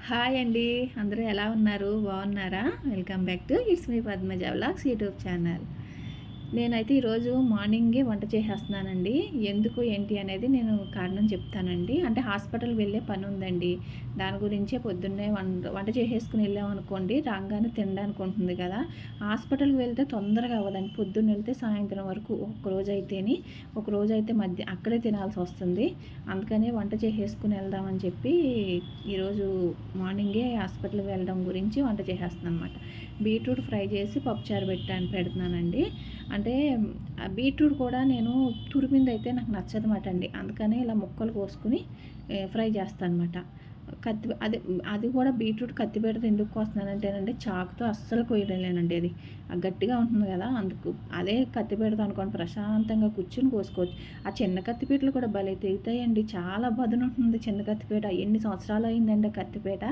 Hi అండి. అందరూ ఎలా ఉన్నారు? బాగున్నారా? Welcome back to it's me Padmaja vlogs YouTube channel. నేనైతే ఈరోజు మార్నింగే వంట చేసేస్తున్నానండి. ఎందుకు ఏంటి అనేది నేను కారణం చెప్తానండి. అంటే హాస్పిటల్కి వెళ్ళే పని ఉందండి. దాని గురించే పొద్దున్నే వంట చేసేసుకుని వెళ్ళామనుకోండి, రాగానే తినడానికి ఉంటుంది కదా. హాస్పిటల్కి వెళ్తే తొందరగా అవ్వదండి. పొద్దున్న వెళ్తే సాయంత్రం వరకు ఒకరోజు అయితేని, ఒకరోజు అయితే మధ్య అక్కడే తినాల్సి వస్తుంది. అందుకనే వంట చేసేసుకుని వెళ్దామని చెప్పి ఈరోజు మార్నింగే హాస్పిటల్కి వెళ్ళడం గురించి వంట చేసేస్తున్నాను అనమాట. బీట్రూట్ ఫ్రై చేసి పప్పుచారు పెడుతున్నానండి. అంటే బీట్రూట్ కూడా నేను తురిమింది అయితే నాకు నచ్చదన్నమాట అండి. అందుకనే ఇలా ముక్కలు కోసుకుని ఫ్రై చేస్తాను అనమాట. అది కూడా బీట్రూట్ కత్తిపీటతో ఎందుకు కోస్తున్నానంటేనండి, చాకుతో అస్సలు కొయ్యలేనండి. అది గట్టిగా ఉంటుంది కదా, అందుకు. అదే కత్తిపీటతో అనుకోండి ప్రశాంతంగా కూర్చుని కోసుకోవచ్చు. ఆ చిన్న కత్తిపీటలు కూడా భలే తెగుతాయండి. చాలా బదును ఉంటుంది చిన్న కత్తిపీట. ఎన్ని సంవత్సరాలు అయిందండి కత్తిపీట.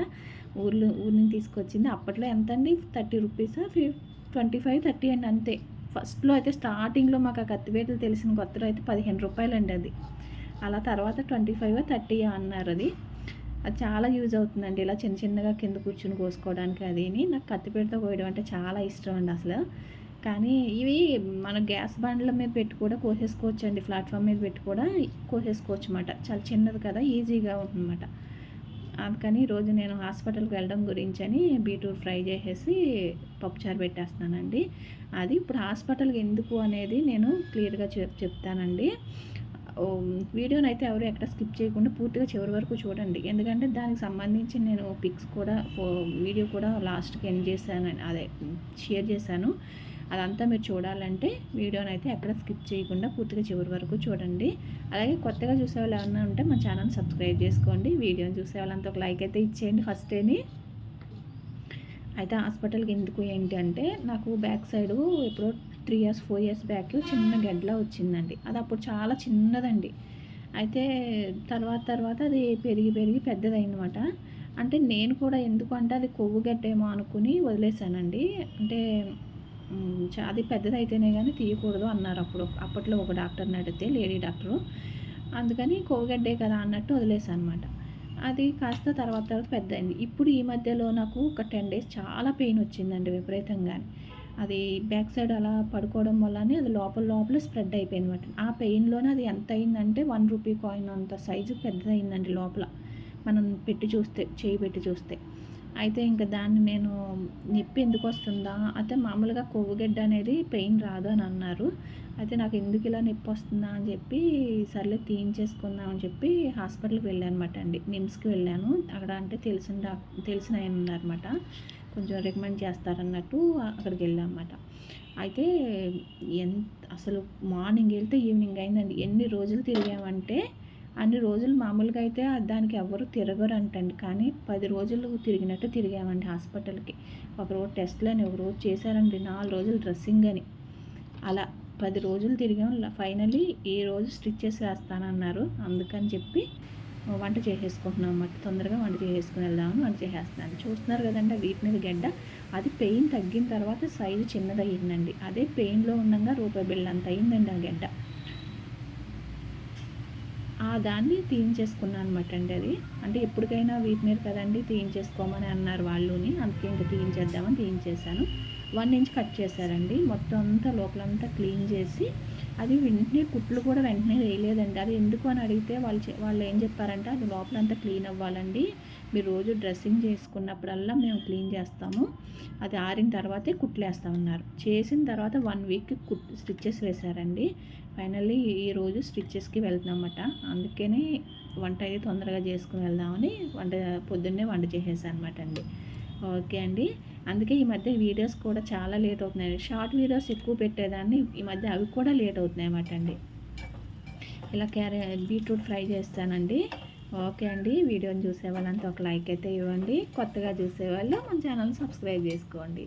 ఊరి నుంచి తీసుకొచ్చింది. అప్పట్లో ఎంత అండి, 30 రూపీసా, 25, 30 అండి అంతే. ఫస్ట్లో అయితే స్టార్టింగ్లో మాకు ఆ కత్తిపీటలు తెలిసిన కొత్తలో అయితే 15 రూపాయలండి అది. అలా తర్వాత 25, 30 అన్నారు. అది చాలా యూజ్ అవుతుందండి. ఇలా చిన్న చిన్నగా కింద కూర్చుని కోసుకోవడానికి అదిని. నాకు కత్తిపీటతో కోయడం అంటే చాలా ఇష్టం అండి అసలు. కానీ ఇవి మన గ్యాస్ బండ్ల మీద పెట్టి కూడా కోసేసుకోవచ్చు అండి. ప్లాట్ఫామ్ మీద పెట్టి కూడా కోసేసుకోవచ్చు అన్నమాట. చాలా చిన్నది కదా, ఈజీగా ఉంటుందన్నమాట. అందుకని ఈరోజు నేను హాస్పిటల్కి వెళ్ళడం గురించి అని బీట్రూట్ ఫ్రై చేసేసి పప్పుచారు పెట్టేస్తున్నానండి. అది ఇప్పుడు హాస్పిటల్కి ఎందుకు అనేది నేను క్లియర్గా చెప్తానండి. వీడియోని అయితే ఎవరు ఎక్కడ స్కిప్ చేయకుండా పూర్తిగా చివరి వరకు చూడండి. ఎందుకంటే దానికి సంబంధించి నేను పిక్స్ కూడా వీడియో కూడా లాస్ట్కి ఎండ్ చేశాను, అదే షేర్ చేశాను. అదంతా మీరు చూడాలంటే వీడియోని అయితే ఎక్కడ స్కిప్ చేయకుండా పూర్తిగా చివరి వరకు చూడండి. అలాగే కొత్తగా చూసే వాళ్ళు ఏమన్నా ఉంటే మా ఛానల్ సబ్స్క్రైబ్ చేసుకోండి. వీడియోని చూసే వాళ్ళంతా ఒక లైక్ అయితే ఇచ్చేయండి ఫస్టేని. అయితే హాస్పిటల్కి ఎందుకు ఏంటి అంటే, నాకు బ్యాక్ సైడు ఎప్పుడో 3 years 4 years బ్యాక్ చిన్న గడ్డలా వచ్చిందండి. అది అప్పుడు చాలా చిన్నదండి. అయితే తర్వాత అది పెరిగి పెద్దదైందన్నమాట. అంటే నేను కూడా ఎందుకు అంటే అది కొవ్వు గడ్డేమో అనుకుని వదిలేశానండి. అంటే అది పెద్దదైతేనే కానీ తీయకూడదు అన్నారు అప్పట్లో ఒక డాక్టర్ని అడిగితే, లేడీ డాక్టరు. అందుకని కొవ్వుగడ్డే కదా అన్నట్టు వదిలేశాను అనమాట. అది కాస్త తర్వాత పెద్దయింది. ఇప్పుడు ఈ మధ్యలో నాకు ఒక 10 days చాలా పెయిన్ వచ్చిందండి విపరీతంగానే. అది బ్యాక్ సైడ్ అలా పడుకోవడం వల్లనే అది లోపల స్ప్రెడ్ అయిపోయిందన్నమాట. ఆ పెయిన్లోనే అది ఎంత అయిందంటే 1 రూపీ కాయిన్ అంత సైజు పెద్దదయిందండి లోపల. మనం చేయి పెట్టి చూస్తే. అయితే ఇంకా దాన్ని నేను నొప్పి ఎందుకు వస్తుందా అయితే, మామూలుగా కొవ్వుగడ్డ అనేది పెయిన్ రాదు అని అన్నారు. అయితే నాకు ఎందుకు ఇలా నొప్పి వస్తుందా అని చెప్పి సర్లే తీయించేసుకుందాం అని చెప్పి హాస్పిటల్కి వెళ్ళాను అనమాట అండి. నిమ్స్కి వెళ్ళాను. అక్కడ అంటే తెలిసిన ఆయన ఉన్నారన్నమాట, కొంచెం రికమెండ్ చేస్తారన్నట్టు అక్కడికి వెళ్ళాను అనమాట. అయితే అసలు మార్నింగ్ వెళ్తే ఈవినింగ్ అయిందండి. ఎన్ని రోజులు తిరిగామంటే అన్ని రోజులు మామూలుగా అయితే దానికి ఎవరు తిరగరు అంటండి. కానీ 10 రోజులు తిరిగినట్టు తిరిగామండి హాస్పిటల్కి. ఒకరోజు టెస్ట్లని, ఒకరోజు చేశారండి, 4 రోజులు డ్రెస్సింగ్ అని. అలా 10 రోజులు తిరిగాం. ఫైనలీ ఈ రోజు స్టిచ్చెస్ వేస్తానన్నారు. అందుకని చెప్పి వంట చేసేసుకుంటున్నాం అన్నమాట. తొందరగా వంట చేసేసుకుని వెళ్దామని వంట చేసేస్తున్నాను. చూస్తున్నారు కదండి వీటి మీద గడ్డ. అది పెయిన్ తగ్గిన తర్వాత సైజు చిన్నదయ్యిందండి. అదే పెయిన్లో ఉండగా రూపాయి బిళ్ళ అంత అయిందండి ఆ గడ్డ. దాన్ని తీయించేసుకున్నాను అనమాట అండి. అది అంటే ఎప్పటికైనా వీటి మీద కదండి తీయించేసుకోమని అన్నారు వాళ్ళుని. అందుకే ఇంకా తీయించేద్దామని తీయించేసాను. 1 inch కట్ చేశారండి. మొత్తం అంతా లోపలంతా క్లీన్ చేసి, అది వెంటనే కుట్లు కూడా వెంటనే వేయలేదండి. అది ఎందుకు అని అడిగితే వాళ్ళు ఏం చెప్పారంటే, అది లోపలంతా క్లీన్ అవ్వాలండి, మీరు రోజు డ్రెస్సింగ్ చేసుకున్నప్పుడల్లా మేము క్లీన్ చేస్తాము, అది ఆరిన తర్వాతే కుట్లేస్తామన్నారు. చేసిన తర్వాత 1 week స్టిచ్చెస్ వేశారండి. ఫైనల్లీ ఈరోజు స్టిచ్చెస్కి వెళ్తున్నామన్నమాట. అందుకనే వంట అయితే తొందరగా చేసుకుని వెళ్దామని పొద్దున్నే వంట చేసేసాను అనమాట అండి. ఓకే అండి. అందుకే ఈ మధ్య వీడియోస్ కూడా చాలా లేట్ అవుతున్నాయి. షార్ట్ వీడియోస్ ఎక్కువ పెట్టేదాన్ని, ఈ మధ్య అవి కూడా లేట్ అవుతున్నాయి అన్నమాట అండి. ఇలా బీట్రూట్ ఫ్రై చేస్తానండి. ఓకే అండి. వీడియోని చూసే వాళ్ళంతా ఒక లైక్ అయితే ఇవ్వండి. కొత్తగా చూసేవాళ్ళు మన ఛానల్ సబ్స్క్రైబ్ చేసుకోండి.